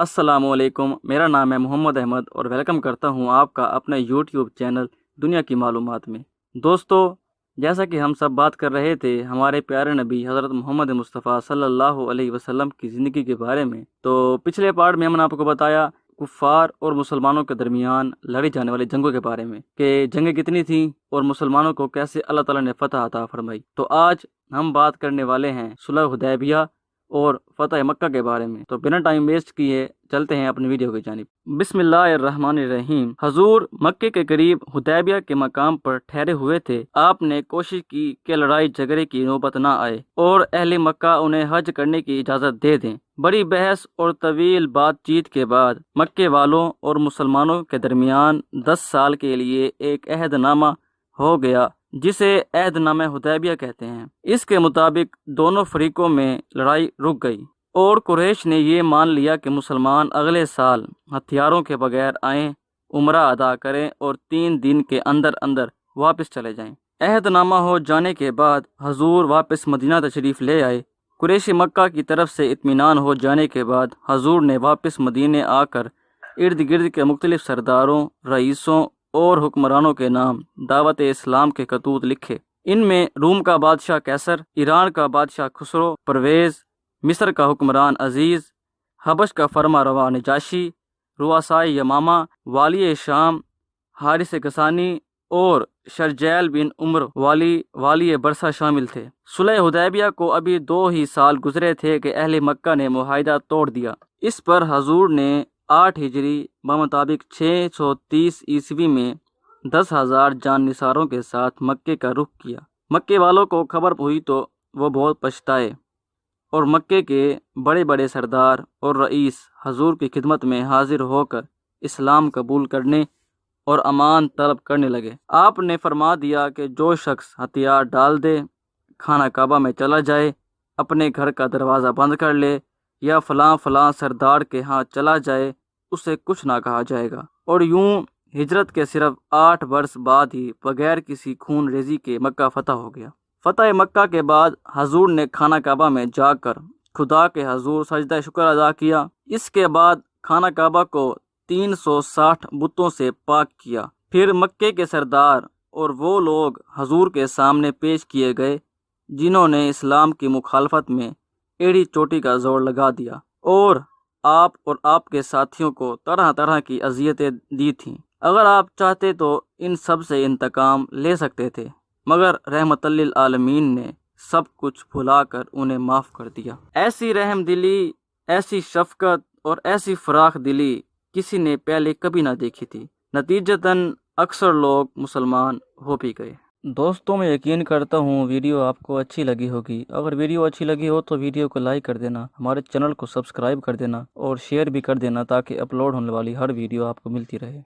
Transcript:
السلام علیکم، میرا نام ہے محمد احمد اور ویلکم کرتا ہوں آپ کا اپنے یوٹیوب چینل دنیا کی معلومات میں۔ دوستو، جیسا کہ ہم سب بات کر رہے تھے ہمارے پیارے نبی حضرت محمد مصطفیٰ صلی اللہ علیہ وسلم کی زندگی کے بارے میں، تو پچھلے پارٹ میں ہم نے آپ کو بتایا کفار اور مسلمانوں کے درمیان لڑی جانے والی جنگوں کے بارے میں کہ جنگیں کتنی تھیں اور مسلمانوں کو کیسے اللہ تعالیٰ نے فتح عطا فرمائی۔ تو آج ہم بات کرنے والے ہیں صلح حدیبیہ اور فتح مکہ کے بارے میں۔ تو بنا ٹائم ویسٹ کیے چلتے ہیں اپنی ویڈیو کی جانب۔ بسم اللہ الرحمن الرحیم۔ حضور مکے کے قریب حدیبیہ کے مقام پر ٹھہرے ہوئے تھے۔ آپ نے کوشش کی کہ لڑائی جھگڑے کی نوبت نہ آئے اور اہل مکہ انہیں حج کرنے کی اجازت دے دیں۔ بڑی بحث اور طویل بات چیت کے بعد مکے والوں اور مسلمانوں کے درمیان 10 سال کے لیے ایک عہد نامہ ہو گیا جسے عہد نامہ حدیبیہ کہتے ہیں۔ اس کے مطابق دونوں فریقوں میں لڑائی رک گئی اور قریش نے یہ مان لیا کہ مسلمان اگلے سال ہتھیاروں کے بغیر آئیں، عمرہ ادا کریں اور 3 دن کے اندر اندر واپس چلے جائیں۔ عہد نامہ ہو جانے کے بعد حضور واپس مدینہ تشریف لے آئے۔ قریش مکہ کی طرف سے اطمینان ہو جانے کے بعد حضور نے واپس مدینے آ کر ارد گرد کے مختلف سرداروں، رئیسوں اور حکمرانوں کے نام دعوت اسلام کے خطوط لکھے۔ ان میں روم کا بادشاہ قیصر، ایران کا بادشاہ خسرو پرویز، مصر کا حکمران عزیز، حبش کا فرما روا نجاشی، رؤسائے یمامہ، والی شام حارث غسانی اور شرجیل بن عمر والی برسا شامل تھے۔ صلح حدیبیہ کو ابھی 2 ہی سال گزرے تھے کہ اہل مکہ نے معاہدہ توڑ دیا۔ اس پر حضور نے 8 ہجری بمطابق 630 عیسوی میں 10,000 جان نثاروں کے ساتھ مکے کا رخ کیا۔ مکے والوں کو خبر ہوئی تو وہ بہت پچھتائے اور مکے کے بڑے بڑے سردار اور رئیس حضور کی خدمت میں حاضر ہو کر اسلام قبول کرنے اور امان طلب کرنے لگے۔ آپ نے فرما دیا کہ جو شخص ہتھیار ڈال دے، خانہ کعبہ میں چلا جائے، اپنے گھر کا دروازہ بند کر لے یا فلاں فلاں سردار کے ہاں چلا جائے، اسے کچھ نہ کہا جائے گا۔ اور یوں ہجرت کے صرف 8 برس بعد ہی بغیر کسی خون ریزی کے مکہ فتح ہو گیا۔ فتح مکہ کے بعد حضور نے خانہ کعبہ میں جا کر خدا کے حضور سجدہ شکر ادا کیا۔ اس کے بعد خانہ کعبہ کو 360 بتوں سے پاک کیا۔ پھر مکے کے سردار اور وہ لوگ حضور کے سامنے پیش کیے گئے جنہوں نے اسلام کی مخالفت میں ایڑی چوٹی کا زور لگا دیا اور آپ کے ساتھیوں کو طرح طرح کی اذیتیں دی تھیں۔ اگر آپ چاہتے تو ان سب سے انتقام لے سکتے تھے، مگر رحمت للعالمین نے سب کچھ بھلا کر انہیں معاف کر دیا۔ ایسی رحم دلی، ایسی شفقت اور ایسی فراخ دلی کسی نے پہلے کبھی نہ دیکھی تھی۔ نتیجتاً اکثر لوگ مسلمان ہو بھی گئے۔ دوستوں، میں یقین کرتا ہوں ویڈیو آپ کو اچھی لگی ہوگی۔ اگر ویڈیو اچھی لگی ہو تو ویڈیو کو لائک کر دینا، ہمارے چینل کو سبسکرائب کر دینا اور شیئر بھی کر دینا تاکہ اپلوڈ ہونے والی ہر ویڈیو آپ کو ملتی رہے۔